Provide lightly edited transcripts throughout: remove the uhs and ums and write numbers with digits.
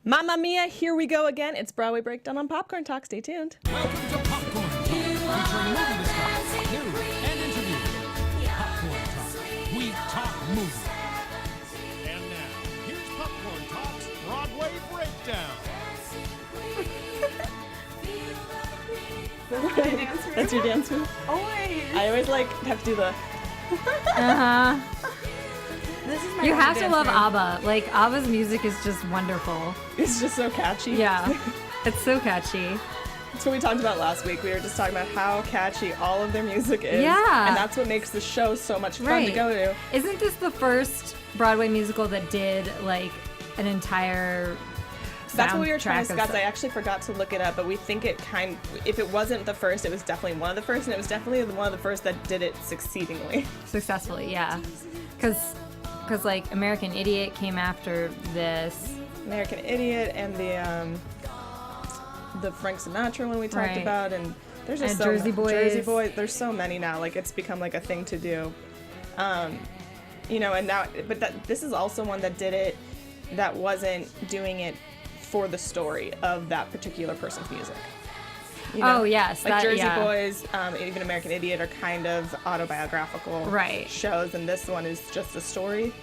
Mamma Mia, here we go again. It's Broadway Breakdown on Popcorn Talk. Stay tuned. Welcome to Popcorn Talk, featuring movie discussion, news, and interviews. Popcorn Talk, we talk movies. And now, here's Popcorn Talk's Broadway Breakdown. That's your dance move? Always. I always have to do the... This is my You have to dance love move. ABBA. Like, ABBA's music is just wonderful. It's just so catchy. Yeah. It's so catchy. That's what we talked about last week. We were just talking about how catchy all of their music is. Yeah. And that's what makes the show so much fun to go to. Isn't this the first Broadway musical that did, like, an entire That's what we were trying to soundtrack of discuss. stuff? I actually forgot to look it up, but we think if it wasn't the first, it was definitely one of the first, and it was definitely one of the first that did it succeedingly. Successfully, yeah. Because, like, American Idiot came after this. American Idiot and the Frank Sinatra one we talked Right. about, and there's just And so Jersey Boys. Jersey Boys. There's so many now. Like, it's become like a thing to do. You know, and now, but this is also one that did it that wasn't doing it for the story of that particular person's music. You know? Oh, yes. Like Jersey yeah. Boys, even American Idiot are kind of autobiographical Right. shows, and this one is just a story with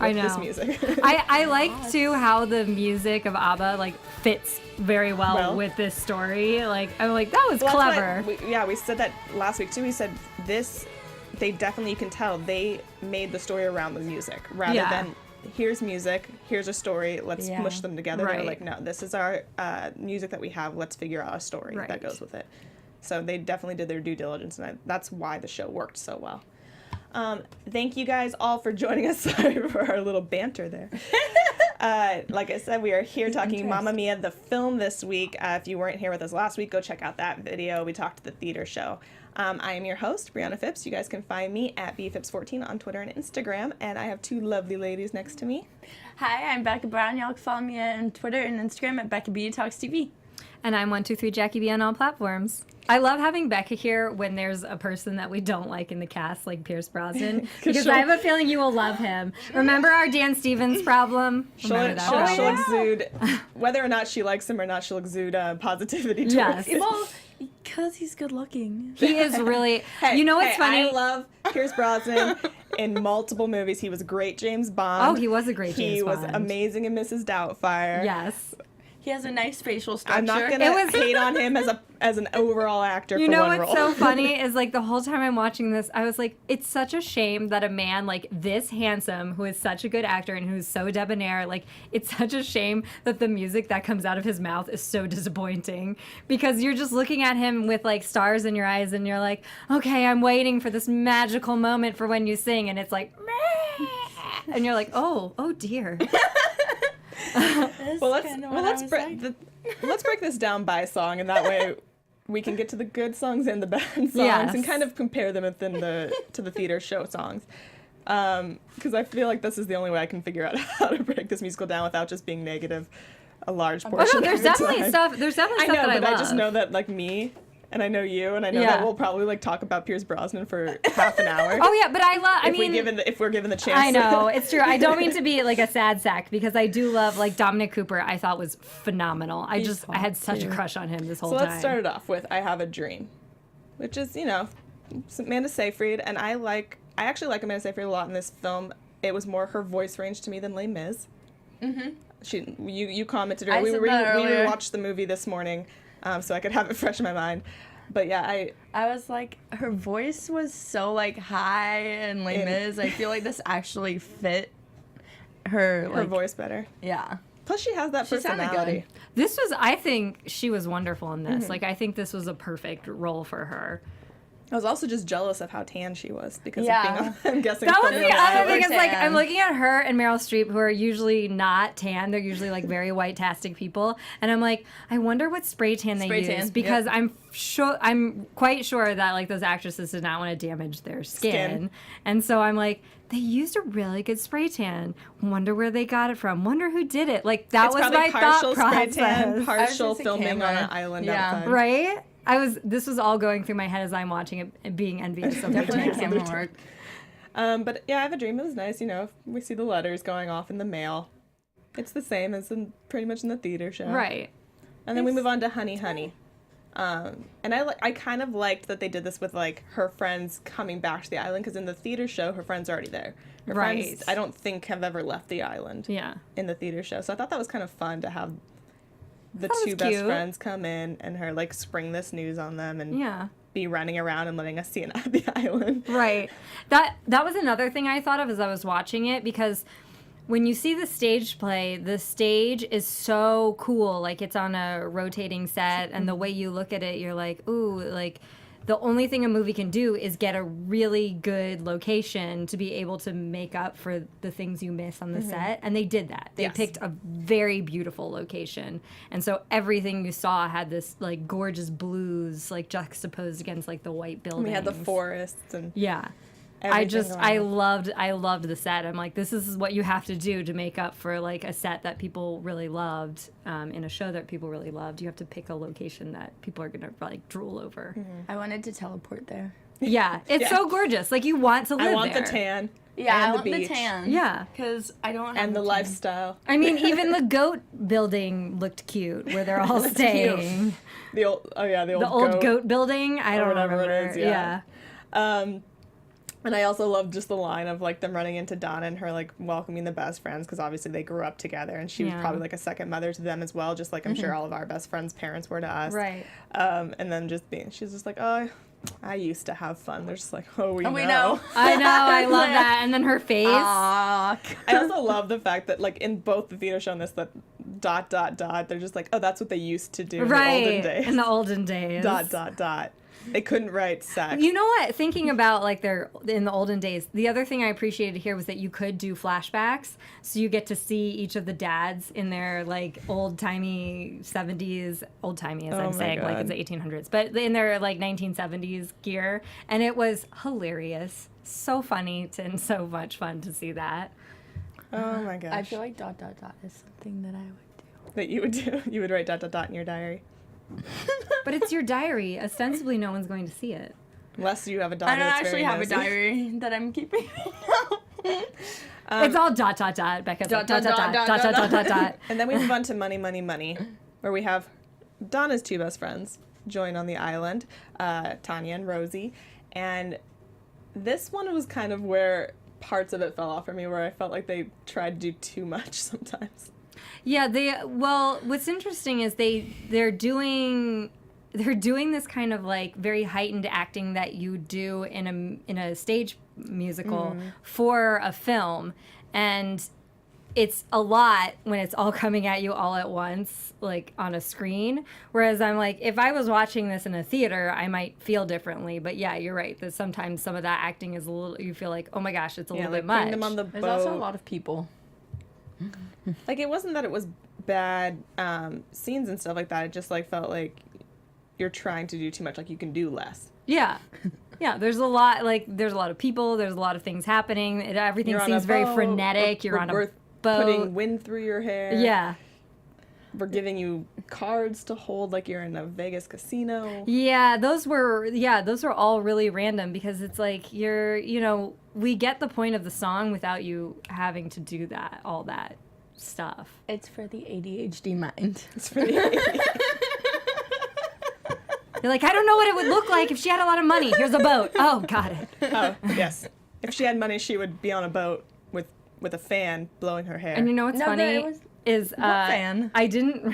I know. this music. I like, too, how the music of ABBA, like, fits very well with this story. Like, I'm like, that was Well, that's clever. what we said that last week, too. We said this, they definitely, you can tell, they made the story around the music rather than here's music, here's a story, let's mush them together. They're Right. like, no, this is our music that we have, let's figure out a story that Right. goes with it. So they definitely did their due diligence, and that's why the show worked so well. Thank you guys all for joining us. Sorry for our little banter there. Like I said, we are here talking Mamma Mia, the film this week. If you weren't here with us last week, go check out that video. We talked the theater show. I am your host, Briana Phipps. You guys can find me at bphipps14 on Twitter and Instagram. And I have two lovely ladies next to me. Hi, I'm Becca Brown. Y'all can follow me on Twitter and Instagram at Becca B Talks TV. And I'm 123 Jackie B on all platforms. I love having Becca here when there's a person that we don't like in the cast, like Pierce Brosnan, because I have a feeling you will love him. Remember our Dan Stevens problem? Remember that problem? She'll exude, whether or not she likes him or not, she'll exude positivity towards Yes. him. Well, because he's good looking. He is really. You know what's funny? I love Pierce Brosnan in multiple movies. He was a great James Bond. Oh, he was a great James Bond. He was amazing in Mrs. Doubtfire. Yes. He has a nice facial structure. I'm not gonna hate on him as an overall actor. You for know one what's role. so funny is, like, the whole time I'm watching this, I was like, it's such a shame that a man like this handsome, who is such a good actor and who's so debonair, like, it's such a shame that the music that comes out of his mouth is so disappointing, because you're just looking at him with, like, stars in your eyes and you're like, okay, I'm waiting for this magical moment for when you sing, and it's like, meh. And you're like, oh dear. let's break this down by song, and that way we can get to the good songs and the bad songs, and kind of compare them to the theater show songs. Because I feel like this is the only way I can figure out how to break this musical down without just being negative a large portion. Oh no, there's definitely stuff. There's definitely stuff that I love. I just know that, like, me. And I know you, and I know that we'll probably, like, talk about Pierce Brosnan for half an hour. Oh yeah, but if we're given the chance. I know, it's true. I don't mean to be like a sad sack, because I do love, like, Dominic Cooper. I thought was phenomenal. I had such a crush on him this whole time. So let's start it off with "I Have a Dream," which is, you know, Amanda Seyfried, and I actually like Amanda Seyfried a lot in this film. It was more her voice range to me than Les Mis. Mm-hmm. You commented earlier. We rewatched the movie this morning. So I could have it fresh in my mind. But yeah, I was like, her voice was so, like, high and Les Mis. I feel like this actually fit her voice better. Yeah. Plus she has that personality. I think she was wonderful in this. Like, I think this was a perfect role for her. I was also just jealous of how tan she was because of being, I'm guessing. That was from the other thing. It's like, tan. I'm looking at her and Meryl Streep, who are usually not tan. They're usually, like, very white-tastic people. And I'm like, I wonder what spray tan they use. Because I'm quite sure that, like, those actresses did not want to damage their skin. And so I'm like, they used a really good spray tan. Wonder where they got it from. Wonder who did it. Like, that was my thought process. Spray tan, partial filming on an island outside. Right? This was all going through my head as I'm watching it and being envious of her tan. work. But yeah, I Have a Dream. It was nice, you know. We see the letters going off in the mail. It's the same as pretty much in the theater show. Right. And then we move on to Honey Honey. And I kind of liked that they did this with, like, her friends coming back to the island, because in the theater show, her friends are already there. Her friends, I don't think, have ever left the island in the theater show. So I thought that was kind of fun to have the two best friends come in and her, like, spring this news on them and be running around and letting us see the island. Right. That was another thing I thought of as I was watching it, because when you see the stage play, the stage is so cool. Like, it's on a rotating set, and the way you look at it, you're like, ooh, like, the only thing a movie can do is get a really good location to be able to make up for the things you miss on the set. And they did that. They picked a very beautiful location. And so everything you saw had this, like, gorgeous blues, like, juxtaposed against, like, the white buildings. We had the forests and... Yeah. I loved the set. I'm like, this is what you have to do to make up for, like, a set that people really loved, in a show that people really loved. You have to pick a location that people are gonna, like, drool over. I wanted to teleport there. Yeah, it's so gorgeous. Like, you want to live there. I want the tan. Yeah, and I the want beach. the tan. Yeah. Because I don't have And the tan. lifestyle. I mean, even the goat building looked cute, where they're all staying. The old goat building. I don't whatever remember. it is. Yeah. And I also love just the line of, like, them running into Donna and her, like, welcoming the best friends, because obviously they grew up together, and she was probably, like, a second mother to them as well, just like I'm sure all of our best friends' parents were to us. Right. And then she's just like, oh, I used to have fun. They're just like, we know. I know. I love that. And then her face. I also love the fact that, like, in both the theater show and this, that ... they're just like, oh, that's what they used to do in the olden days. In the olden days. They couldn't write sex. You know what? Thinking about, like, in the olden days, the other thing I appreciated here was that you could do flashbacks, so you get to see each of the dads in their, like, old-timey 70s, old-timey as I'm saying, like it's the 1800s, but in their, like, 1970s gear, and it was hilarious. So funny and so much fun to see that. Oh my gosh. I feel like ... is something that I would do. That you would do? You would write ... in your diary? But it's your diary. Ostensibly, no one's going to see it. Unless you have a daughter. I don't that's actually very have nosy. a diary that I'm keeping. It's all ... Becca. ... And then we move on to Money, Money, Money, where we have Donna's two best friends join on the island, Tanya and Rosie. And this one was kind of where parts of it fell off for me, where I felt like they tried to do too much sometimes. Yeah, what's interesting is they're doing this kind of, like, very heightened acting that you do in a stage musical for a film, and it's a lot when it's all coming at you all at once, like, on a screen. Whereas I'm like, if I was watching this in a theater, I might feel differently. But yeah, you're right, that sometimes some of that acting is a little, you feel like, oh my gosh, it's a little bit much. Putting them on the There's boat. also a lot of people. Like, it wasn't that it was bad scenes and stuff like that. It just, like, felt like you're trying to do too much. Like, you can do less. Yeah. Yeah, there's a lot of people, there's a lot of things happening. Everything seems very frenetic. You're on a boat. Putting wind through your hair. Yeah. We're giving you cards to hold like you're in a Vegas casino. Yeah, those were all really random, because it's like we get the point of the song without you having to do all that stuff. It's for the ADHD mind. It's for the You're like, I don't know what it would look like if she had a lot of money. Here's a boat. Oh, got it. Oh, yes. If she had money, she would be on a boat with a fan blowing her hair. And you know what's funny is fan? I didn't.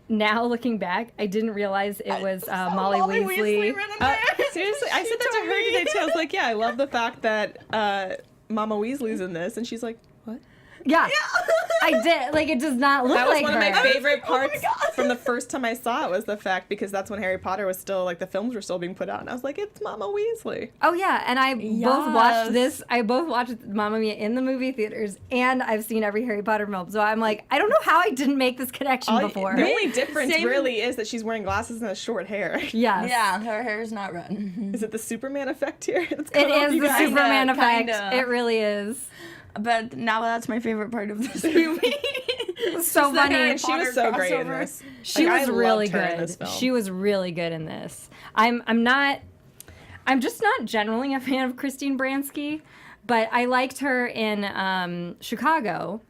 Now looking back, I didn't realize it was Molly Weasley. Seriously, I said that to her today too. I was like, yeah, I love the fact that Mama Weasley's in this, and she's like, what? Yeah, I did. Like, it does not look like her. That was one of my favorite parts from the first time I saw it, was the fact, because that's when Harry Potter was still, like, the films were still being put out, and I was like, it's Mama Weasley. Oh, yeah, and I both watched this. I both watched Mamma Mia in the movie theaters, and I've seen every Harry Potter film. So I'm like, I don't know how I didn't make this connection before. The only difference really is that she's wearing glasses and has short hair. Yes. Yeah, her hair is not red. Is it the Superman effect here? It is the Superman effect. It really is. But now that's my favorite part of this movie. So funny. And she was so great in this. She was really good. She was really good in this. I'm just not generally a fan of Christine Baranski, but I liked her in Chicago.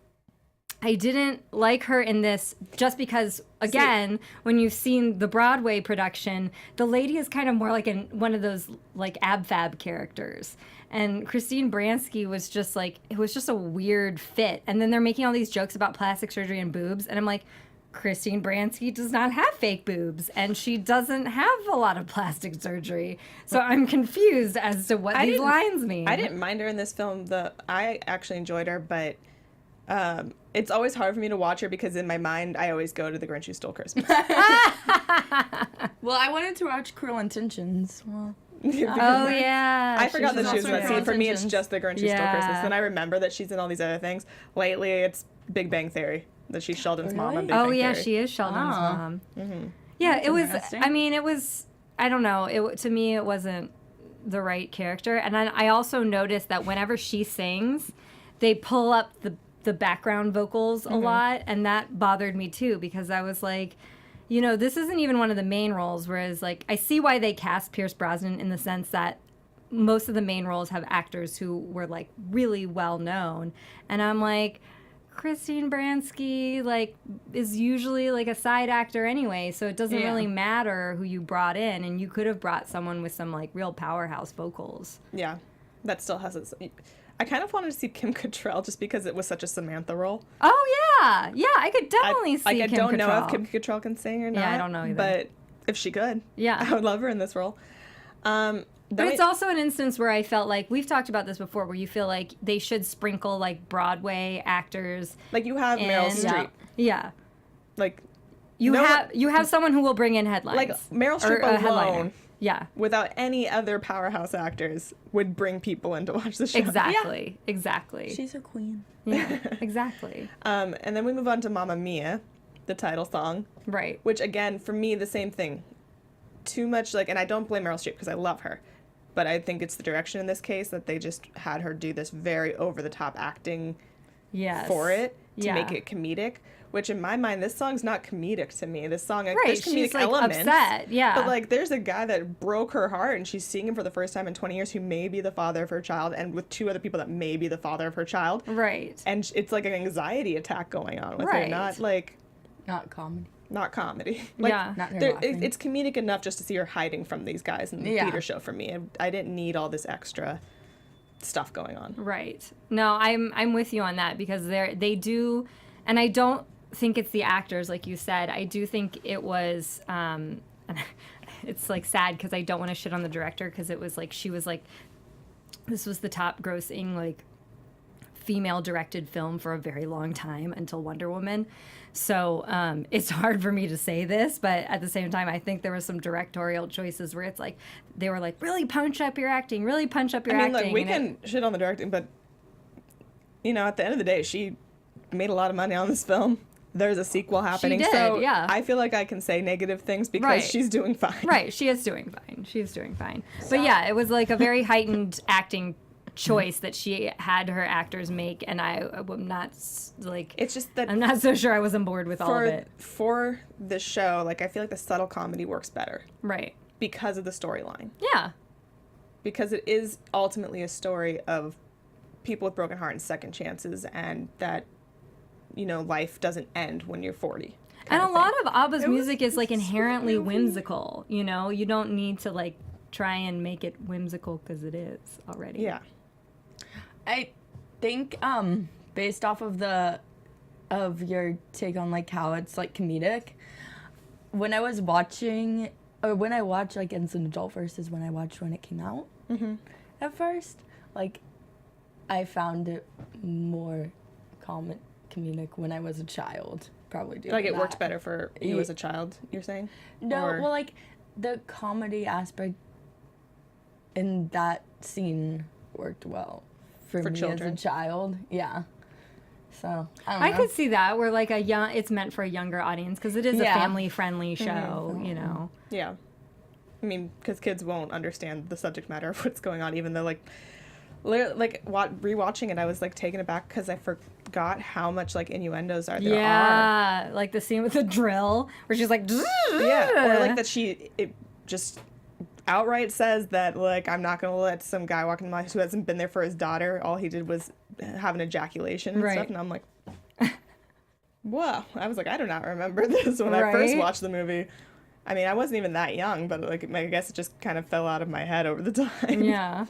I didn't like her in this just because, again, when you've seen the Broadway production, the lady is kind of more like one of those like ab-fab characters. And Christine Baranski was just like, it was just a weird fit. And then they're making all these jokes about plastic surgery and boobs. And I'm like, Christine Baranski does not have fake boobs, and she doesn't have a lot of plastic surgery. So I'm confused as to what these lines mean. I didn't mind her in this film. I actually enjoyed her, but it's always hard for me to watch her because in my mind I always go to The Grinch Who Stole Christmas. Well, I wanted to watch Cruel Intentions. Well, Oh yeah, I forgot that she was also in that in scene. Cruel For me, it's Intentions. just The Grinch Who Stole Yeah. Christmas. Then I remember that she's in all these other things. Lately, it's Big Bang Theory. That she's Sheldon's mom on Big Oh Bang yeah, Theory. she is Sheldon's Oh. mom. Mm-hmm. Yeah, it was. interesting. I mean, it was. I don't know. To me, it wasn't the right character. And then I also noticed that whenever she sings, they pull up the background vocals a lot, and that bothered me too because I was like, you know, this isn't even one of the main roles. Whereas, like, I see why they cast Pierce Brosnan in the sense that most of the main roles have actors who were like really well known, and I'm like, Christine Baranski like is usually like a side actor anyway, so it doesn't really matter who you brought in, and you could have brought someone with some like real powerhouse vocals. Yeah, that still has its. I kind of wanted to see Kim Cattrall just because it was such a Samantha role. Oh yeah, I could definitely see I Kim don't know Cattrall. if Kim Cattrall can sing or not. Yeah, I don't know either. But if she could, Yeah. I would love her in this role. But it's also an instance where I felt like we've talked about this before, where you feel like they should sprinkle like Broadway actors. like you have Meryl in. Streep. Yeah, Like you no have someone who will bring in headlines. like Meryl Or Streep a headliner. alone, Yeah, without any other powerhouse actors, would bring people in to watch the show. exactly. she's a queen. Yeah, exactly. And then we move on to Mamma Mia, the title song, Right. which again for me the same thing. Too much like, and I don't blame Meryl Streep because I love her, but I think it's the direction in this case that they just had her do this very over the top acting Yes. for it to Yeah. make it comedic. Which in my mind, this song's not comedic to me. This song, like, Right, there's comedic she's, like, elements, upset, yeah. But like, there's a guy that broke her heart, and she's seeing him for the first time in 20 years, who may be the father of her child, and with two other people that may be the father of her child. Right. And it's like an anxiety attack going on with her, Right. not like Not comedy. not comedy. Like, Yeah. Not her there, laughing. it's comedic enough just to see her hiding from these guys in the Yeah. theater show for me. I didn't need all this extra stuff going on. Right. No, I'm with you on that because they do, and I don't think it's the actors like you said. I do think it was. It's like sad because I don't want to shit on the director because it was like she was like, this was the top grossing like female directed film for a very long time until Wonder Woman. So it's hard for me to say this, but at the same time, I think there were some directorial choices where it's like they were like, really punch up your acting, really punch up your I mean, acting. look, we and can shit on the directing, but you know, at the end of the day, she made a lot of money on this film. There's a sequel happening, did, so yeah. I feel like I can say negative things because Right. she's doing fine. Right, she is doing fine. She's doing fine. But yeah, it was like a very heightened acting choice that she had her actors make, and I'm not like It's just that I'm not so sure I was on board with all of for it. for the show, like I feel like the subtle comedy works better Right. because of the storyline. Yeah. Because it is ultimately a story of people with broken heart and second chances, and that, you know, life doesn't end when you're 40. And a kind of lot thing. of ABBA's music is like inherently whimsical, you know? You don't need to like try and make it whimsical because it is already. Yeah. I think based off of your take on like how it's like comedic, when I was watching or when I watched like Instant Adult versus when I watched when it came out at first, like I found it more comedic when I was a child, probably due Like to it worked that. better for you as a child, you're saying? No, Or- well, like the comedy aspect in that scene worked well for me children. as a child. Yeah. So I don't I know. could see that where like it's meant for a younger audience because it is a Yeah. family friendly show, you know? Yeah. I mean, because kids won't understand the subject matter of what's going on, even though, like, rewatching it, I was, like, taken aback because I forgot how much, like, innuendos there are. Yeah, like the scene with the drill where she's like, Yeah, or, like, that it just outright says that, like, I'm not going to let some guy walk in my house who hasn't been there for his daughter. All he did was have an ejaculation and Right. stuff, and I'm like, whoa, I was like, I do not remember this when I first Right? watched the movie. I mean, I wasn't even that young, but like I guess it just kind of fell out of my head over the time. Yeah.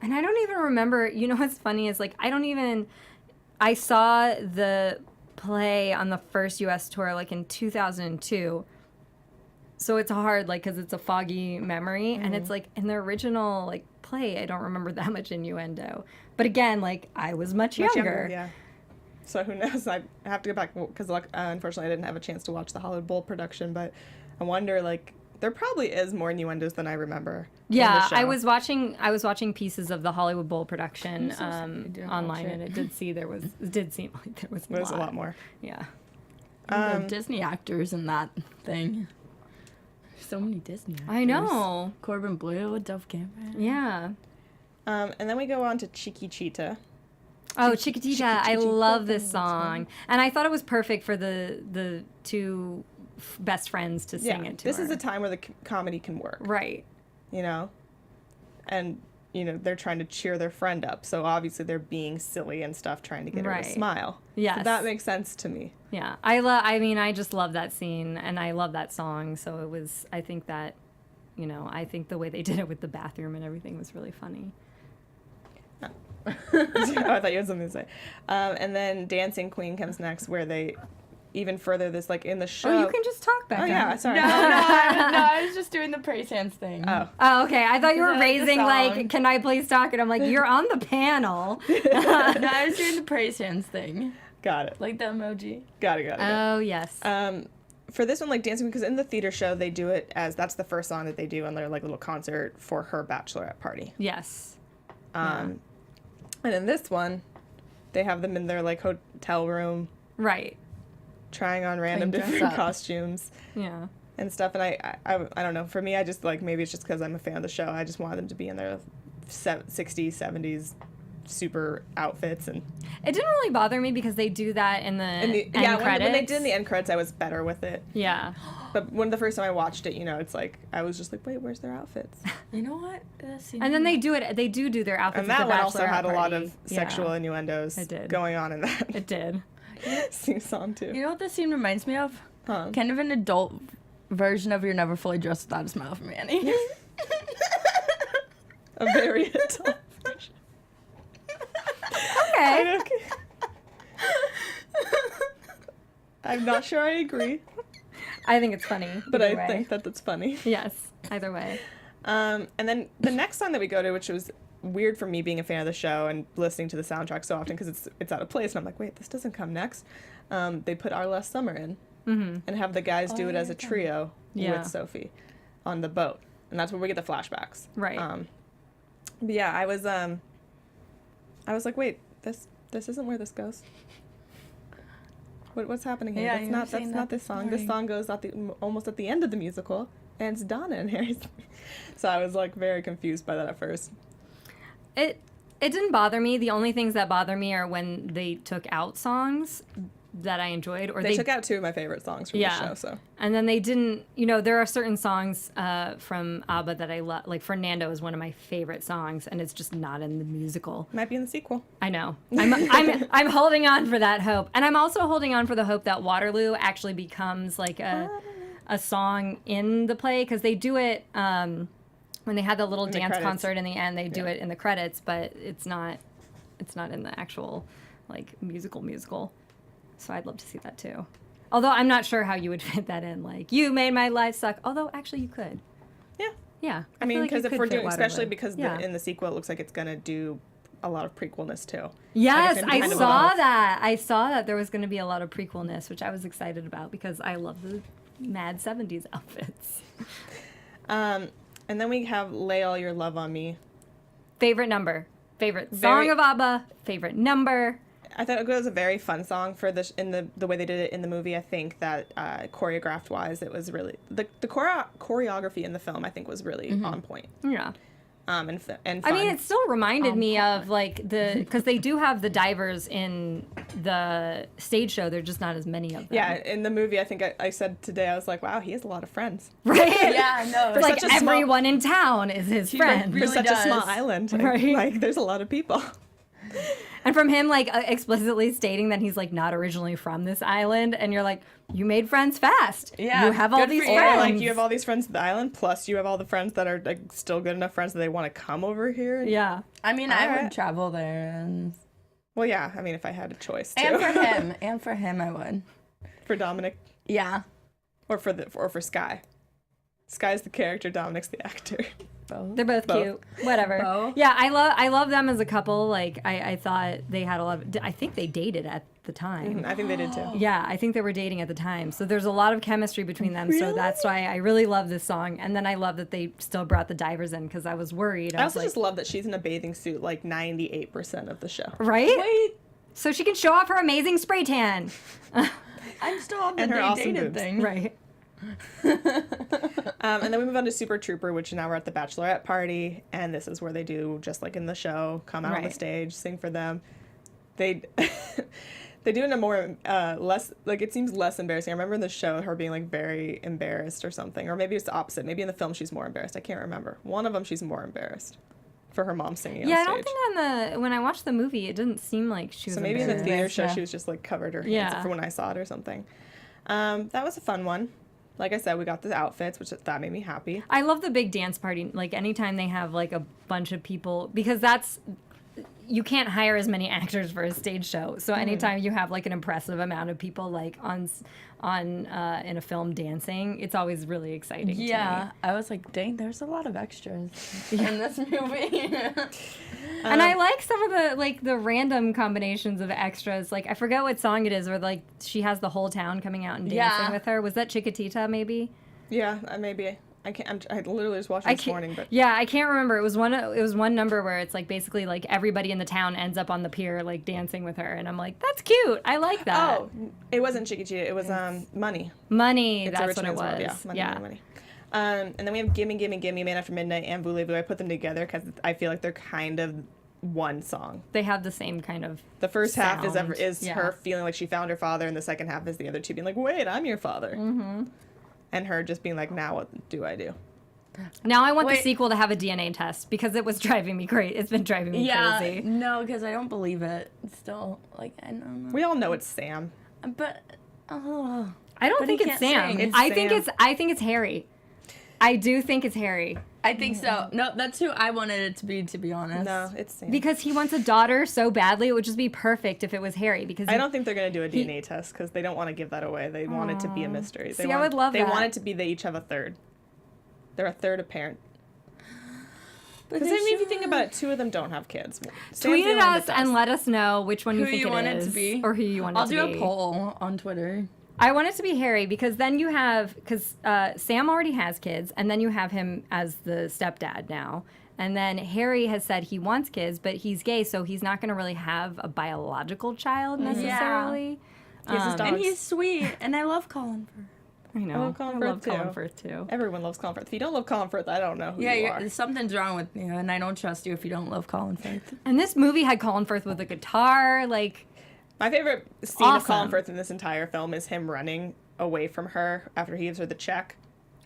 And I don't even remember, you know what's funny is like, I saw the play on the first US tour like in 2002. So it's hard, like, because it's a foggy memory. And it's like, in the original, like, play, I don't remember that much innuendo. But again, like, I was much younger. Yeah. So who knows? I have to go back because unfortunately I didn't have a chance to watch the Hollywood Bowl production. But I wonder, like, there probably is more innuendos than I remember. in the Yeah, show. I was watching pieces of the Hollywood Bowl production so sad you didn't online, watch and it. it did seem like there was There's a lot more. Yeah. The Disney actors in that thing. There's so many Disney actors. I know. Corbin Bleu, Dove Cameron. Yeah. And then we go on to Chiquitita. Oh, Chiquitita, I love this song. And I thought it was perfect for the two best friends to sing it to This her. is a time where the comedy can work. Right. You know? And, you know, they're trying to cheer their friend up. So obviously they're being silly and stuff, trying to get her Right. to smile. Yes. So that makes sense to me. Yeah. I just love that scene, and I love that song. So it was, I think that, you know, I think the way they did it with the bathroom and everything was really funny. I thought you had something to say. And then Dancing Queen comes next, where they even further this, like, in the show. Oh, you can just talk back. Oh, yeah, sorry. No, I was just doing the praise hands thing. Oh. Oh, okay. I thought you were Is that the raising, song? like, can I please talk? And I'm like, you're on the panel. No, I was doing the praise hands thing. Got it. Like the emoji. Got it. Oh, yes. For this one, like, Dancing, because in the theater show, they do it as, that's the first song that they do on their, like, little concert for her bachelorette party. Yes. And in this one, they have them in their, like, hotel room Right. trying on random Playing dress different up. costumes Yeah. and stuff. And I don't know. For me, I just, like, maybe it's just because I'm a fan of the show. I just wanted them to be in their 60s, 70s super outfits. And It didn't really bother me because they do that in the, end credits. when they did in the end credits, I was better with it. Yeah. But when the first time I watched it, you know, it's like, I was just like, wait, where's their outfits? You know what? And then they do it. They do their outfits. And at that the one also bachelorette had a lot party. of sexual Yeah. innuendos It did. going on in that It did. song too. You know what this scene reminds me of? Huh. Kind of an adult version of You're Never Fully Dressed Without a Smile from Annie. A very adult version. Okay. Okay. I'm not sure I agree, I think it's funny. but either I way. think that that's funny. Yes. Either way. And then the next song that we go to, which was weird for me being a fan of the show and listening to the soundtrack so often because it's out of place, and I'm like, wait, this doesn't come next. They put Our Last Summer in and have the guys do it as a trio Yeah. with Sophie on the boat, and that's where we get the flashbacks. Right. But yeah, I was like, wait, this isn't where this goes. What's happening here? Yeah, That's you were not saying that this this song. This morning. song goes almost at the end of the musical, and it's Donna and Harry. So I was like very confused by that at first. It didn't bother me. The only things that bother me are when they took out songs that I enjoyed, or They took out two of my favorite songs from the show. So And then they didn't, you know, there are certain songs from ABBA that I love. Like Fernando is one of my favorite songs, and it's just not in the musical. might be in the sequel. I know. I'm holding on for that hope. And I'm also holding on for the hope that Waterloo actually becomes like a song in the play, because they do it when they had the little In the dance credits. concert in the end. They do Yeah. it in the credits, but it's not in the actual like musical. So I'd love to see that too. Although I'm not sure how you would fit that in. Like, you made my life suck. Although actually you could. Yeah. Yeah. I mean, feel like you because if could we're fit doing, Waterloo. especially because Yeah. in the sequel, it looks like it's gonna do a lot of prequelness too. Yes, maybe I kind of saw both. that. I saw that there was going to be a lot of prequelness, which I was excited about because I love the mad 70s outfits. And then we have Lay All Your Love on Me. Favorite number. Favorite Very- song of ABBA. Favorite number. I thought it was a very fun song for the way they did it in the movie. I think that choreographed wise, it was really the choreography in the film. I think was really on point. Yeah. And fun. I mean, it still reminded me of like because they do have the divers in the stage show. They're just not as many of them. yeah, in the movie, I think I said today, I was like, wow, he has a lot of friends. Right? Yeah, I know. For Like such a small- everyone in town is his friend. For really such a small does. island, Right. like there's a lot of people. And from him, like, explicitly stating that he's, like, not originally from this island. And you're like, you made friends fast. Yeah, You have all good these for you. friends. Like, you have all these friends at the island, plus you have all the friends that are, like, still good enough friends that they want to come over here. Yeah. I mean, I Alright. would travel there, and Well, yeah, I mean, if I had a choice, too. and for him, I would. For Dominic, Yeah. or for Sky. Sky's the character, Dominic's the actor. Both. They're both Both. cute. Whatever. Both. Yeah, I love them as a couple. Like, I thought they had a lot of, I think they dated at the time. I think they did, too. Yeah, I think they were dating at the time. So there's a lot of chemistry between them. So that's why I really love this song. And then I love that they still brought the divers in because I was worried. I was also like, just love that she's in a bathing suit like 98% of the show. right? Wait, So she can show off her amazing spray tan. I'm still on the And her they awesome dated boobs. thing. Right. And then we move on to Super Trooper, which now we're at the bachelorette party, and this is where they do, just like in the show, come out on the Right. stage, sing for them. They they do it in a more less, like, it seems less embarrassing. I remember in the show her being like very embarrassed or something, or maybe it's the opposite. Maybe in the film she's more embarrassed. I can't remember. One of them she's more embarrassed for her mom singing Yeah, on I stage. don't think when I watched the movie, it didn't seem like she was So maybe in the embarrassed. theater show Yeah. she was just like covered her hands Yeah. for when I saw it or something. That was a fun one. Like I said, we got the outfits, which that made me happy. I love the big dance party. Like anytime they have like a bunch of people, because you can't hire as many actors for a stage show. So anytime you have like an impressive amount of people like on in a film dancing, it's always really exciting. Yeah, I was like, dang, there's a lot of extras in this movie. And I like some of the random combinations of extras. Like I forget what song it is, where like she has the whole town coming out and dancing Yeah. with her. Was that Chiquitita maybe? Yeah, maybe. I can't. I literally just watched it this morning, but Yeah, I can't remember. It was one number where it's like basically like everybody in the town ends up on the pier like dancing with her, and I'm like, that's cute. I like that. oh, it wasn't Chiquitita. It was Money. Money. It's That's what it Originates was. World, yeah, Money. And then we have Gimme, Gimme, Gimme, Man After Midnight, and Voulez-Vous. I put them together because I feel like they're kind of one song. They have the same kind of. The first half Sound, is yeah. her feeling like she found her father, and the second half is the other two being like, wait, I'm your father. Mm-hmm. And her just being like, now what do I do? Now I want the Wait. sequel to have a DNA test because it was driving me crazy. It's been driving me yeah, crazy. no, because I don't believe it. It's still, like, I don't know. We all know it's Sam. But, oh. I don't But think he it's can't Sam. sing. It's I think Sam. it's Harry. I do think it's Harry I think so. No, that's who I wanted it to be honest. No, it's Sam. because he wants a daughter so badly. It would just be perfect if it was Harry. Because I don't think they're going to do a DNA test because they don't want to give that away. They want it to be a mystery. See, I would love they that. want it to be they each have a third. They're a third apparent. But Because they I mean, if you should- think about it, two of them don't have kids. Sam's the tweet only at one us that and does. let us know which one Who you think you it want is it to be? or who you want I'll it do to be. a poll on Twitter. I want it to be Harry because then you have Sam already has kids, and then you have him as the stepdad now, and then Harry has said he wants kids, but he's gay, so he's not going to really have a biological child necessarily. He has his And dogs. he's sweet, and I love Colin Firth. I know. love Colin I Firth love Colin too. Firth too. Everyone loves Colin Firth. If you don't love Colin Firth, I don't know who you are. Something's wrong with you, and I don't trust you if you don't love Colin Firth. And this movie had Colin Firth with a guitar, like. My favorite scene of Colin Awesome. Firth in this entire film is him running away from her after he gives her the check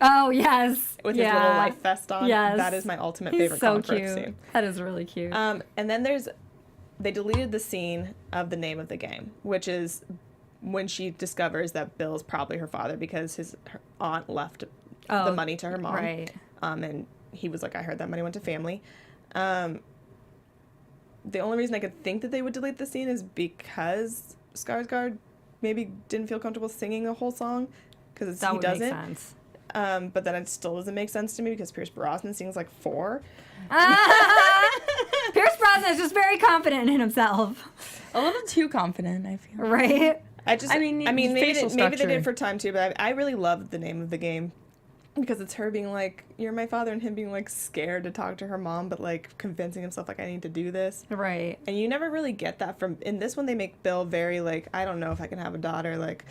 Oh yes, with his little life vest on. Yes. That is my ultimate He's favorite so Colin cute. Firth scene. That is really cute. And then they deleted the scene of the name of the game, which is when she discovers that Bill's probably her father because her aunt left the money to her mom. Right. And he was like, I heard that money went to family. The only reason I could think that they would delete the scene is because Skarsgård maybe didn't feel comfortable singing a whole song because That he would make doesn't. sense. But then it still doesn't make sense to me because Pierce Brosnan sings like 4. Pierce Brosnan is just very confident in himself, A little too confident, I feel. right? I mean, maybe they facial did it structure. for time too, but I really loved the name of the game because it's her being like, "You're my father," and him being like scared to talk to her mom, but like convincing himself like, "I need to do this." Right. And you never really get that from. In this one, they make Bill very like, "I don't know if I can have a daughter," like.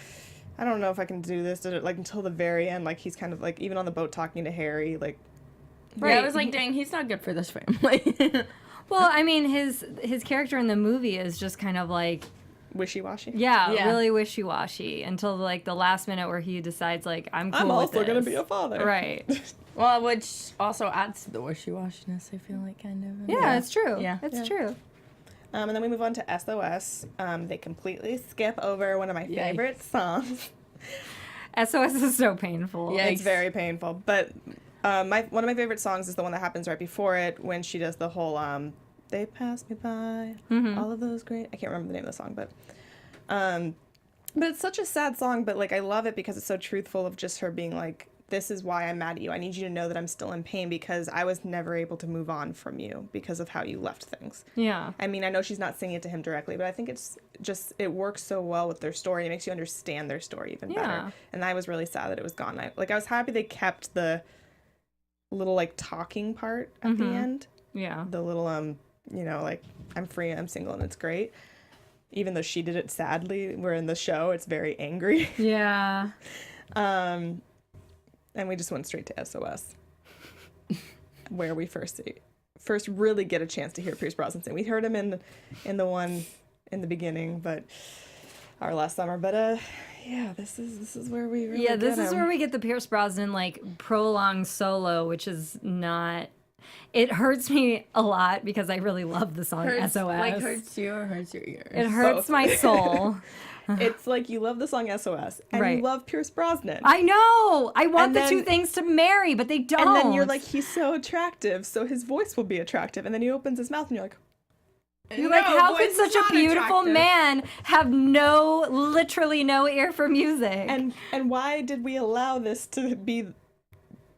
I don't know if I can do this, like, until the very end, like, he's kind of, like, even on the boat talking to Harry, like... Right. Right. I was like, dang, he's not good for this family. Well, I mean, his character in the movie is just kind of like, Wishy-washy. Yeah. really wishy-washy until like the last minute where he decides like, I'm cool I'm with also gonna this. be a father. Right. Well, which also adds to the wishy-washiness, I feel like, kind of. Yeah, it's true. Yeah. It's true. And then we move on to SOS. They completely skip over one of my favorite songs. SOS is so painful. Yeah. It's very painful. But one of my favorite songs is the one that happens right before it when she does the whole they passed me by, all of those great... I can't remember the name of the song, but it's such a sad song, but like I love it because it's so truthful of just her being like, this is why I'm mad at you. I need you to know that I'm still in pain because I was never able to move on from you because of how you left things. Yeah. I mean, I know she's not singing it to him directly, but I think it works so well with their story. It makes you understand their story even better. And I was really sad that it was gone. I was happy they kept the little like talking part at the end. Yeah. The little like I'm free, I'm single, and it's great. Even though she did it sadly, where in the show it's very angry. Yeah. And we just went straight to SOS, where we first really get a chance to hear Pierce Brosnan sing. We heard him in the one in the beginning, but our last summer. But yeah, this is where we really this is where we get the Pierce Brosnan like prolonged solo, which is not. It hurts me a lot because I really love the song SOS. Like hurts you or hurts your ears? It hurts my soul. It's like you love the song SOS and you love Pierce Brosnan. I know. I want the two things to marry, but they don't. And then you're like, he's so attractive, so his voice will be attractive. And then he opens his mouth and you're like, how could such a beautiful man have literally no ear for music? And why did we allow this to be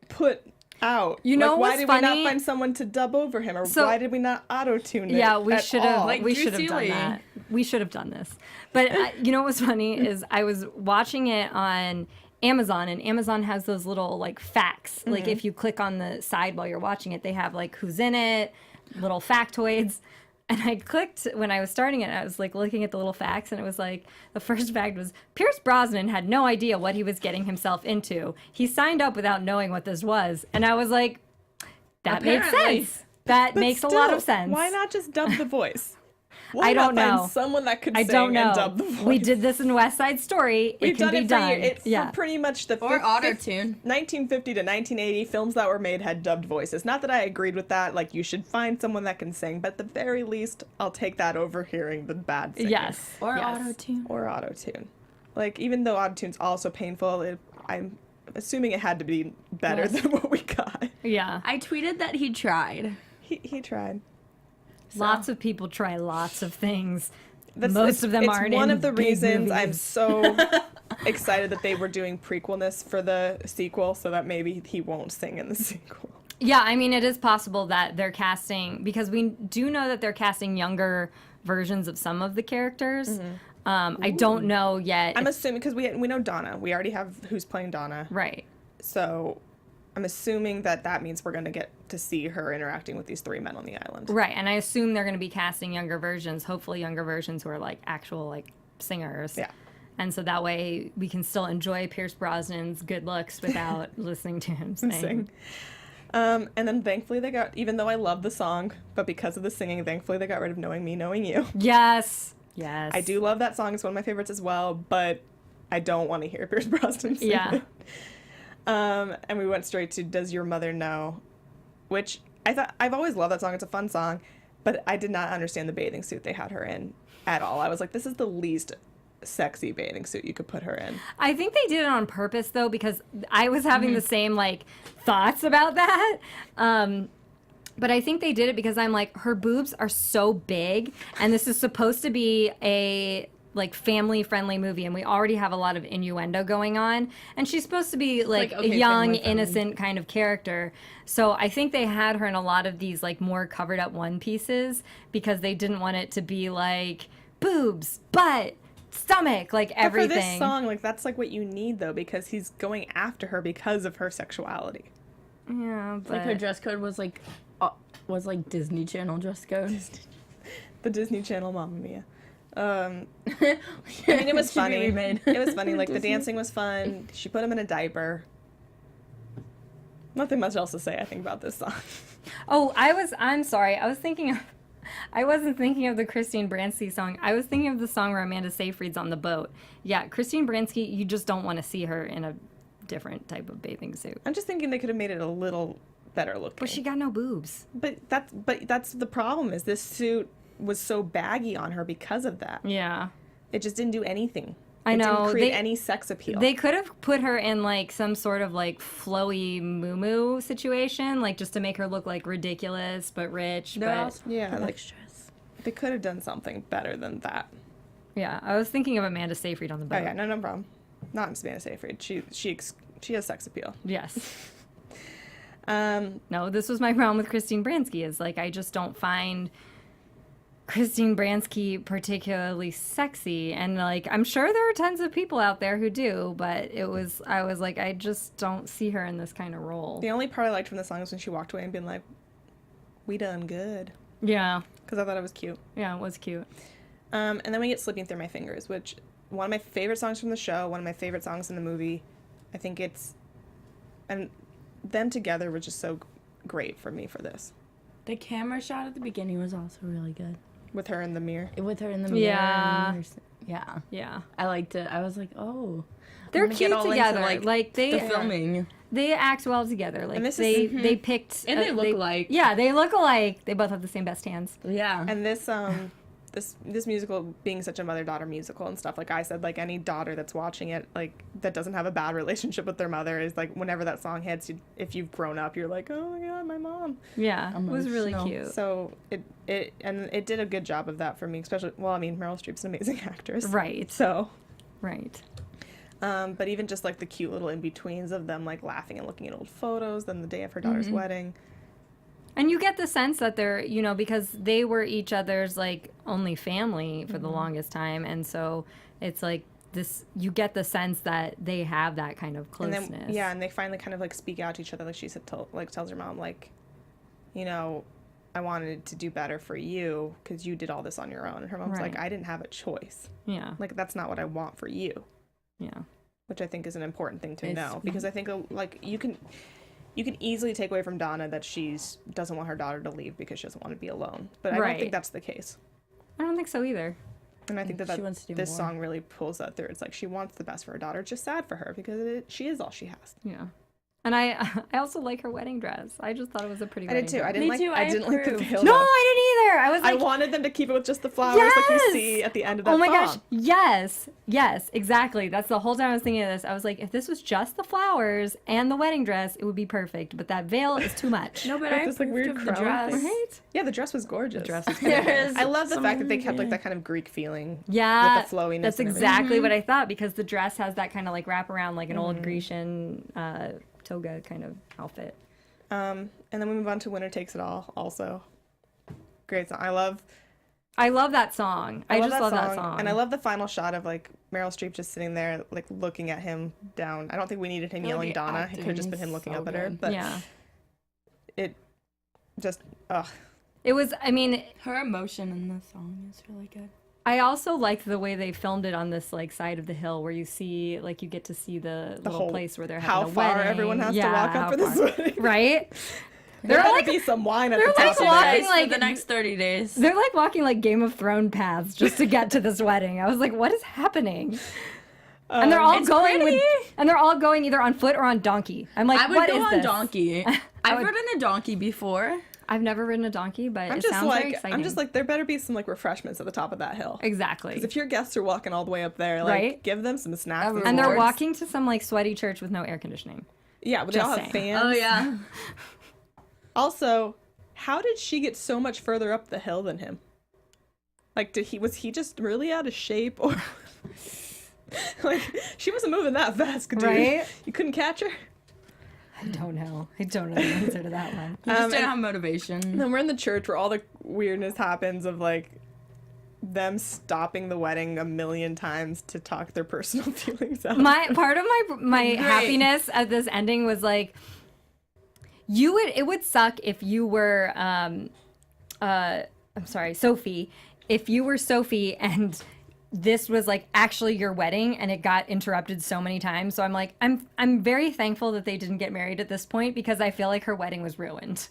put out? You know why what's did funny? we not find someone to dub over him, or why did we not auto-tune it? Yeah, we at should all? have. We should have done that. We should have done this. But you know what's funny is I was watching it on Amazon, and Amazon has those little like facts. Like if you click on the side while you're watching it, they have like who's in it, little factoids. And I clicked when I was starting it, I was like looking at the little facts, and it was like the first fact was Pierce Brosnan had no idea what he was getting himself into. He signed up without knowing what this was. And I was like, that makes sense. That makes a lot of sense. Why not just dub the voice? Why I don't not know. Find someone that could I sing don't know. and dub the voice? We did this in West Side Story. We've can done be it for done. years. For pretty much the Or auto-tune. 1950 to 1980 films that were made had dubbed voices. Not that I agreed with that. Like, you should find someone that can sing, but at the very least, I'll take that over hearing the bad singing. Yes. Or auto-tune. Or auto-tune. Like, even though auto-tune's also painful, I'm assuming it had to be better than what we got. Yeah. I tweeted that he tried. He tried. Lots of people try lots of things. Most of them aren't. It's one in of the big reasons movies. I'm so excited that they were doing prequelness for the sequel, so that maybe he won't sing in the sequel. Yeah, I mean, it is possible that they're casting, because we do know that they're casting younger versions of some of the characters. I don't know yet. I'm assuming, because we know Donna. We already have who's playing Donna. Right. So I'm assuming that means we're going to get to see her interacting with these three men on the island. Right, and I assume they're going to be casting younger versions, hopefully younger versions who are like actual like singers. Yeah. And so that way we can still enjoy Pierce Brosnan's good looks without listening to him sing. And then thankfully they got, even though I love the song, but because of the singing, thankfully they got rid of Knowing Me, Knowing You. Yes. Yes. I do love that song. It's one of my favorites as well, but I don't want to hear Pierce Brosnan sing it. And we went straight to Does Your Mother Know? Which I've always loved that song. It's a fun song, but I did not understand the bathing suit they had her in at all. I was like, this is the least sexy bathing suit you could put her in. I think they did it on purpose though, because I was having the same like thoughts about that. But I think they did it because I'm like, her boobs are so big, and this is supposed to be a like family friendly movie, and we already have a lot of innuendo going on, and she's supposed to be like a young innocent kind of character. So I think they had her in a lot of these like more covered up one pieces because they didn't want it to be like boobs, butt, stomach, like everything. But for this song, like that's like what you need though, because he's going after her because of her sexuality. Yeah, but Like her dress code was like Disney Channel dress code. The Disney Channel Mamma Mia. I mean, it was funny. It was funny. Like the dancing was fun. She put him in a diaper. Nothing much else to say, I think, about this song. Oh, I'm sorry. I wasn't thinking of the Christine Baranski song. I was thinking of the song where Amanda Seyfried's on the boat. Yeah, Christine Baranski, you just don't want to see her in a different type of bathing suit. I'm just thinking they could have made it a little better looking. But she got no boobs. But that's the problem, is this suit was so baggy on her because of that. Yeah. It just didn't do anything. I know. It didn't create any sex appeal. They could have put her in like some sort of like flowy moo situation, like just to make her look like ridiculous but rich. Yeah, like they could have done something better than that. Yeah, I was thinking of Amanda Seyfried on the boat. Oh yeah, no problem. Not Savannah Seyfried. She has sex appeal. Yes. No, this was my problem with Christine Baranski. Is like I just don't find Christine Baranski particularly sexy, and like I'm sure there are tons of people out there who do, but I was like I just don't see her in this kind of role. The only part I liked from the song was when she walked away and being like, "We done good," Yeah. because I thought it was cute. Yeah, it was cute. And then we get Slipping Through My Fingers, which one of my favorite songs from the show, one of my favorite songs in the movie. I think and them together was just so great for me for this. The camera shot at the beginning was also really good. With her in the mirror. With her in the mirror. Yeah. Yeah. Yeah. I liked it. I was like, oh. They're I'm gonna get cute all into, together. like they the filming. They act well together. Like And this they is- they picked And they look alike. Yeah, they look alike. They both have the same best hands. Yeah. And this musical being such a mother-daughter musical and stuff, like I said, like any daughter that's watching it, like that doesn't have a bad relationship with their mother is like whenever that song hits, if you've grown up, you're like, oh my god, my mom. Yeah, it was really Emotional. cute. So it did a good job of that for me, especially, well, I mean, Meryl Streep's an amazing actress. Right. So, Right. but even just like the cute little in-betweens of them like laughing and looking at old photos, then the day of her daughter's wedding. And you get the sense that they're, because they were each other's like only family for the longest time, and so it's like this. You get the sense that they have that kind of closeness. And then, and they finally kind of like speak out to each other, like she said, tells her mom, like, I wanted to do better for you because you did all this on your own. And her mom's Right. like, I didn't have a choice. Yeah. Like, that's not what I want for you. Yeah. Which I think is an important thing to It's- know, because I think like you can easily take away from Donna that doesn't want her daughter to leave because she doesn't want to be alone. But I don't Right. think that's the case. I don't think so either. And I think that She wants to do this more. song really pulls that through. It's like she wants the best for her daughter. It's just sad for her because she is all she has. Yeah. And I also like her wedding dress. I just thought it was a pretty I wedding did too. dress. I didn't Me like. too, I I didn't like the approve. veil. No, I didn't either. I was I like, wanted them to keep it with just the flowers, like you Yes! see at the end of that oh my song. gosh, yes, exactly. That's the whole time I was thinking of this. I was like, if this was just the flowers and the wedding dress, it would be perfect. But that veil is too much. No, but With I this, like, approved weird of the crown dress. thing. Right? Yeah, the dress was gorgeous. The dress was There's I love the fact that they kept like some- that kind of Greek feeling. Yeah, With the flowiness that's and everything. exactly what I thought, because the dress has that kind of like wrap around, like an old Grecian toga kind of outfit. And then we move on to Winner Takes It All. Also, great song. I love that song. I just love that song. And I love the final shot of like Meryl Streep just sitting there, like looking at him down. I don't think we needed him feel like yelling the Donna. It could have just acting been him is looking so up at her. good. But yeah, it just, ugh. it was. I mean, Her emotion in the song is really good. I also liked the way they filmed it on this like side of the hill where you see, like, you get to see the little whole- place where they're How having a far wedding. everyone has to Yeah, walk up how for this far. wedding. Right? There They're better like be some wine at they're the like top of walking it. like- for the next 30 days. they're like walking like Game of Thrones paths just to get to this wedding. I was like, what is happening? And they're all It's going pretty. and they're all going either on foot or on donkey. I'm like, I would what go is on this? donkey. I've ridden a donkey before. I've never ridden a donkey, but I'm it just sounds very like, exciting. I'm just like, there better be some like refreshments at the top of that hill. exactly. Because if your guests are walking all the way up there, like, Right. give them some snacks. And And they're rewards. walking to some like sweaty church with no air conditioning. Yeah, but they Just all have saying. fans. Oh yeah. Also, how did she get so much further up the hill than him? Like, was he just really out of shape, or like she wasn't moving that fast, dude? Right? You couldn't catch her. I don't know. I don't know the answer to that one. He just and- didn't have motivation. And then we're in the church where all the weirdness happens of like them stopping the wedding a million times to talk their personal feelings out. My part of my Great. happiness at this ending was like, it would suck if you were I'm sorry, Sophie, if you were Sophie and this was like actually your wedding and it got interrupted so many times. So I'm like, I'm very thankful that they didn't get married at this point, because I feel like her wedding was ruined.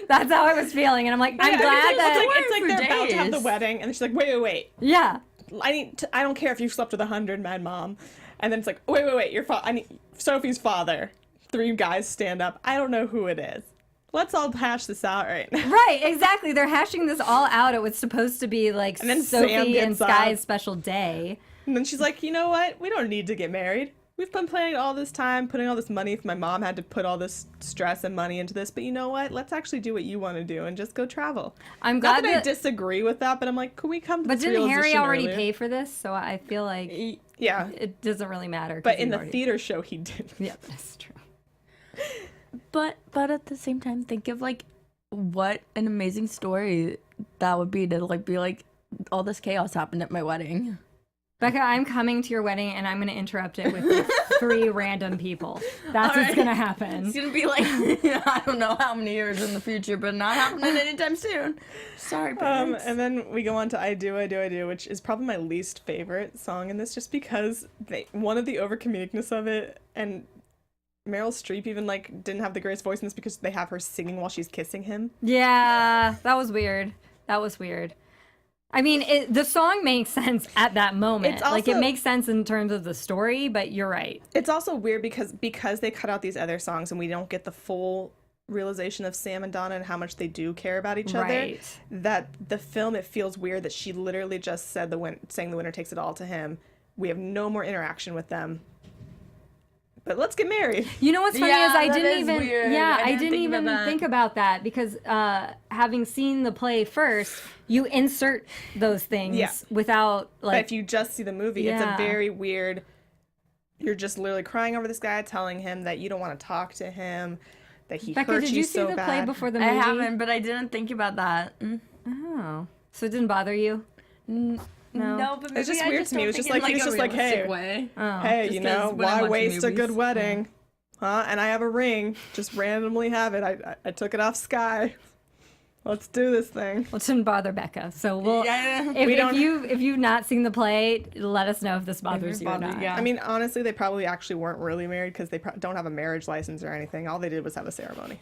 That's how I was feeling, and I'm like, I'm Yeah, glad it's that like, it's like for they're about to have the days. wedding, and she's like, wait. yeah. I don't care if you slept with 100, mad mom. And then it's like, wait, Sophie's father. 3 guys stand up. I don't know who it is. let's all hash this out right now. Right, exactly. They're hashing this all out. It was supposed to be like And then Sam Sophie and gets up. Sky's special day. And then she's like, you know what? We don't need to get married. We've been planning all this time, putting all this money. My mom had to put all this stress and money into this. But you know what? Let's actually do what you want to do and just go travel. I'm Not glad that I disagree with that, but I'm like, can we come to But this didn't Harry realization already earlier? pay for this? So I feel like Yeah. it doesn't really matter. 'cause But he in the already- theater show, he did. Yeah, that's true. But at the same time, think of like what an amazing story that would be to like be like all this chaos happened at my wedding. Becca, I'm coming to your wedding and I'm going to interrupt it with like 3 random people. That's what's Alright. going to It's happen. gonna be like I don't know how many years in the future, but not happening anytime soon. Sorry, parents. And then we go on to I Do, which is probably my least favorite song in this, just because one of the over-comedicness of it, and Meryl Streep even like didn't have the greatest voice in this because they have her singing while she's kissing him. Yeah, that was weird. That was weird. I mean, the song makes sense at that moment. It's Like, it also- makes sense in terms of the story, but you're right. It's also weird because they cut out these other songs and we don't get the full realization of Sam and Donna and how much they do care about each other. Right. That the film, it feels weird that she literally just said sang the winner takes it all to him. We have no more interaction with them. But let's get married. You know what's funny Yeah, is I that didn't is even weird. I I didn't didn't think even about that. think about that because having seen the play first, you insert those things Yeah. without But like if you just see the movie, it's Yeah. a very weird. You're just literally crying over this guy, telling him that you don't want to talk to him, that he Becca, hurt did you you see so the bad. play before the I movie? haven't, but I didn't think about that. Oh. So it didn't bother you? No. No, but maybe It's just I weird just to me. don't it was just think like in, he was a just like, hey, realistic way. Oh. hey, Just you know, 'cause when I why watch waste a good movies, wedding? Huh? And I have a ring. Just randomly have it. I took it off Sky. Let's do this thing. Well, it didn't bother Becca. So we'll Yeah. if you've not seen the play, let us know if this bothers it you or bothers- not. yeah. I mean, honestly, they probably actually weren't really married because they don't have a marriage license or anything. All they did was have a ceremony.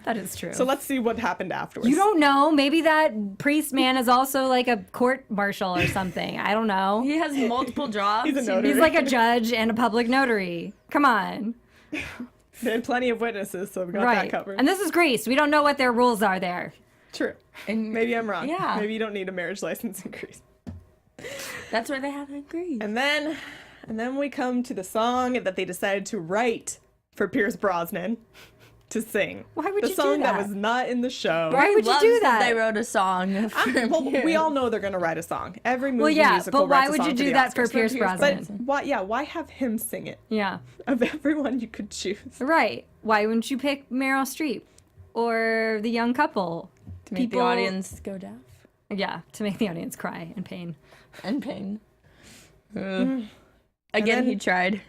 That is true. So let's see what happened afterwards. You don't know. Maybe that priest man is also like a court marshal or something. I don't know. He has multiple jobs. He's a notary. He's like a judge and a public notary. Come on. They had plenty of witnesses, so we got that Right. covered. And this is Greece. We don't know what their rules are there. True. And Maybe I'm wrong. Yeah. Maybe you don't need a marriage license in Greece. that's why they have to agree. And then we come to the song that they decided to write for Pierce Brosnan to sing. Why would the you do song that that? was not in the show. Why would you do that? They wrote a song. Well, we all know they're gonna write a song. Every movie Well, yeah, musical but why writes a would song you for do the that for Oscars. Pierce Brosnan? But why? Yeah, why have him sing it Yeah. of everyone you could choose? Right. Why wouldn't you pick Meryl Streep or the young couple? to make the audience go deaf Yeah, to make the audience cry in pain. and pain. And Again, then- he tried.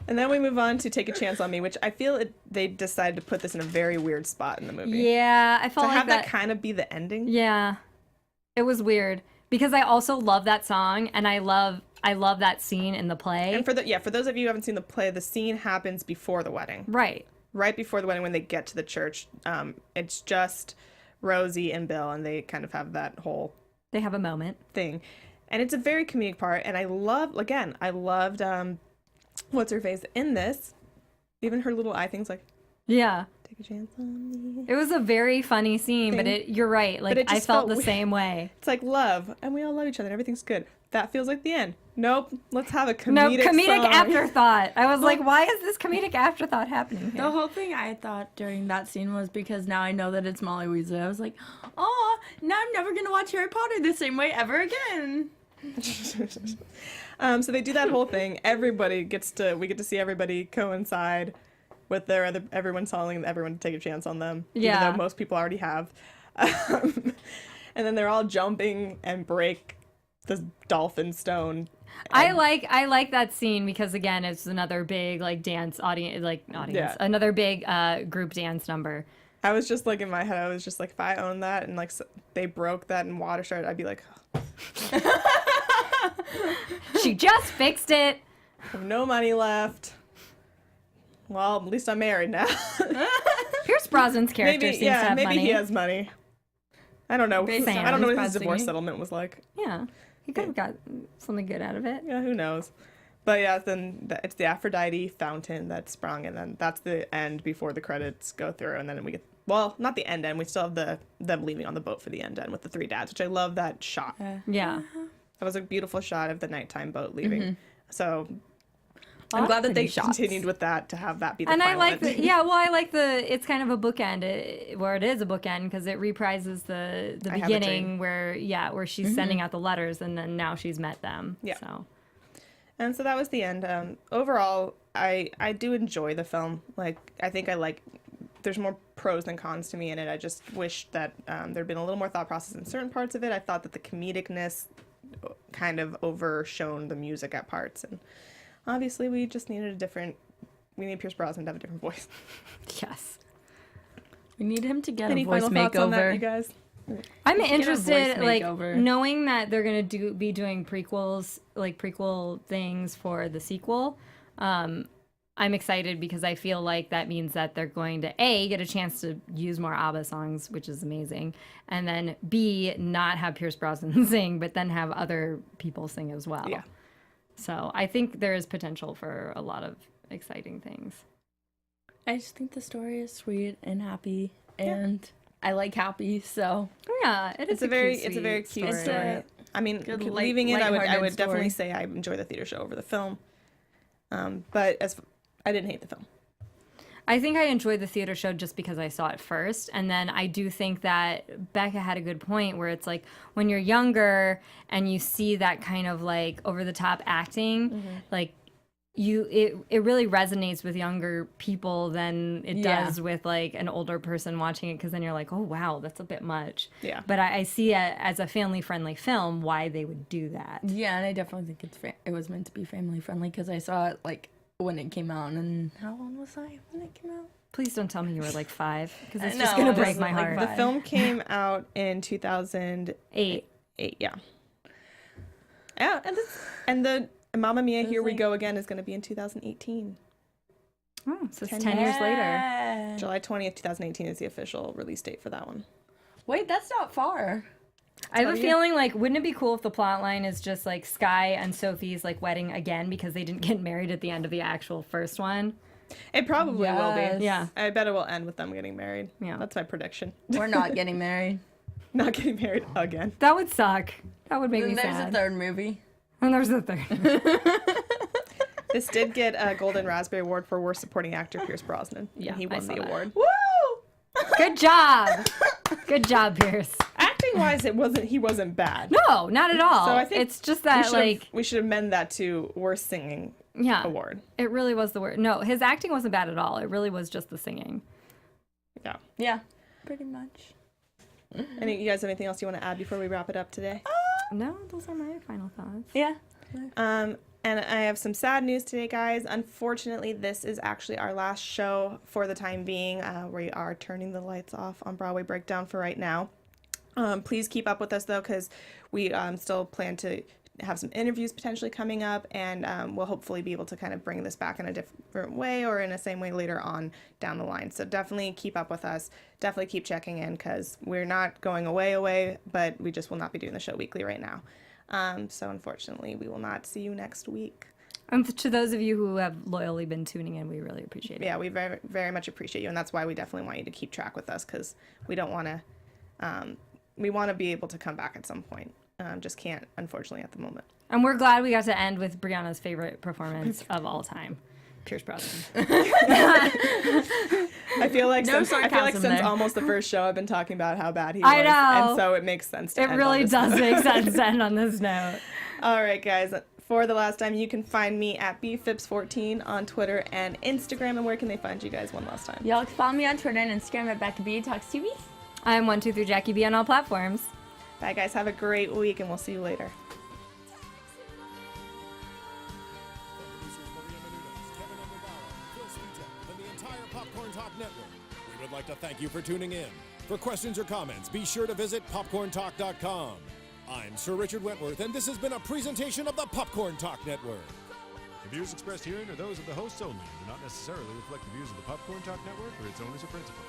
And then we move on to Take a Chance on Me, which I feel they decided to put this in a very weird spot in the movie. Yeah, I To felt like have that that. kind of be the ending. Yeah, it was weird because I also love that song and I love that scene in the play. And for those of you who haven't seen the play, the scene happens before the wedding. Right. Right before the wedding, when they get to the church, it's just Rosie and Bill, and they kind of have that whole They have a moment. thing, and it's a very comedic part. And I loved what's her face in this, even her little eye things like Yeah. take a chance on me. It was a very funny scene, but you're right. Like it I just felt felt the weird. same way. It's like love, and we all love each other, and everything's good. That feels like the end. Nope, let's have a No, comedic comedic song. afterthought. I was like, why is this comedic afterthought happening The here? whole thing I thought during that scene was because now I know that it's Molly Weasley. I was like, oh, now I'm never going to watch Harry Potter the same way ever again. So they do that whole thing. We get to see everybody coincide with everyone telling everyone to take a chance on them. Yeah. Even though most people already have. And then they're all jumping and break the dolphin stone. I like that scene because again, it's another big like dance audience, Yeah. another big group dance number. I was just like in my head, I was just like, if I owned that and like they broke that and water started, I'd be like, She just fixed it. I have no money left. Well, at least I'm married now. Pierce Brosnan's character seems to have maybe money. he has money. I don't know. Based on I don't know what his his divorce singing. settlement was like. Yeah, he could have got something good out of it. Yeah, who knows? But yeah, then it's the Aphrodite fountain that's sprung, and then that's the end before the credits go through, and then we get, well, not the end, we still have them leaving on the boat for the end with the three dads, which I love that shot. Yeah. That was a beautiful shot of the nighttime boat leaving. So I'm glad that they continued with that to have that be the and final I like ending. I like it's kind of a bookend, where it is a bookend because it reprises the beginning where she's sending out the letters and then now she's met them. Yeah. So. And so that was the end. Overall, I do enjoy the film. Like, I think there's more pros than cons to me in it. I just wish that there'd been a little more thought process in certain parts of it. I thought that the comedicness kind of overshone the music at parts. And obviously, we just needed we need Pierce Brosnan to have a different voice. Yes. We need him to get Any a voice final thoughts makeover. on that, you guys? I'm interested, like, makeover. knowing that they're gonna be doing prequels, like prequel things for the sequel. I'm excited because I feel like that means that they're going to get a chance to use more ABBA songs, which is amazing, and then B, not have Pierce Brosnan sing, but then have other people sing as well. Yeah. So I think there is potential for a lot of exciting things. I just think the story is sweet and happy, and I like happy, so Yeah, It's a very cute story. I mean, Good, leaving it, I would lighthearted definitely story. say I enjoy the theater show over the film. But I didn't hate the film. I think I enjoyed the theater show just because I saw it first. And then I do think that Becca had a good point where it's like when you're younger and you see that kind of like over the top acting, like it really resonates with younger people than it does with like an older person watching it, because then you're like, oh wow, that's a bit much. Yeah. But I see it as a family friendly film why they would do that. Yeah, and I definitely think it was meant to be family friendly because I saw it like when it came out, and how old was I when it came out? Please don't tell me you were like 5, because it's No, just gonna I break wasn't, my like, heart. The film came out in 2008. 8. Yeah. Yeah, and the Mamma Mia, Here We like- Go Again is going to be in 2018. Oh, so it's 10 10 years later. Yeah. July 20th, 2018 is the official release date for that one. Wait, that's not far. I have a you. feeling like, wouldn't it be cool if the plot line is just like Sky and Sophie's like wedding again because they didn't get married at the end of the actual first one? It probably will Yes. be. Yeah. I bet it will end with them getting married. Yeah. That's my prediction. We're not getting married. Not getting married again. That would suck. That would make Then me there's sad. a third movie. And there's a third. This did get a Golden Raspberry Award for Worst Supporting Actor, Pierce Brosnan. Yeah, and he I won saw the that. award. Woo! Good job. Good job, Pierce. Acting-wise, he wasn't bad. No, not at all. So I think it's just that we should amend that to Worst Singing Award. It really was the word. No, his acting wasn't bad at all. It really was just the singing. Yeah. Yeah, pretty much. You guys have anything else you want to add before we wrap it up today? No, those are my final thoughts. Yeah. And I have some sad news today, guys. Unfortunately, this is actually our last show for the time being. We are turning the lights off on Broadway Breakdown for right now. Please keep up with us, though, because we still plan to have some interviews potentially coming up, and we'll hopefully be able to kind of bring this back in a different way or in the same way later on down the line. So definitely keep up with us. Definitely keep checking in, because we're not going away, but we just will not be doing the show weekly right now. So unfortunately, we will not see you next week. To those of you who have loyally been tuning in, we really appreciate it. Yeah, we very, very much appreciate you, and that's why we definitely want you to keep track with us, because we don't want to. We want to be able to come back at some point. Just can't, unfortunately, at the moment. And we're glad we got to end with Briana's favorite performance of all time, Pierce Brosnan. I feel like No since sarcasm there. almost the first show, I've been talking about how bad he was. I know. And so it makes sense to It end on really this does note. make sense to end on this note. All right, guys. For the last time, you can find me at bphipps14 on Twitter and Instagram. And where can they find you guys one last time? Y'all can follow me on Twitter and Instagram at Becca B Talks TV. I'm 123 Jackie B on all platforms. Bye, guys. Have a great week, and we'll see you later. And the entire Popcorn Talk Network, we would like to thank you for tuning in. For questions or comments, be sure to visit popcorntalk.com. I'm Sir Richard Wentworth, and this has been a presentation of the Popcorn Talk Network. The views expressed herein are those of the hosts only and do not necessarily reflect the views of the Popcorn Talk Network or its owners or principals.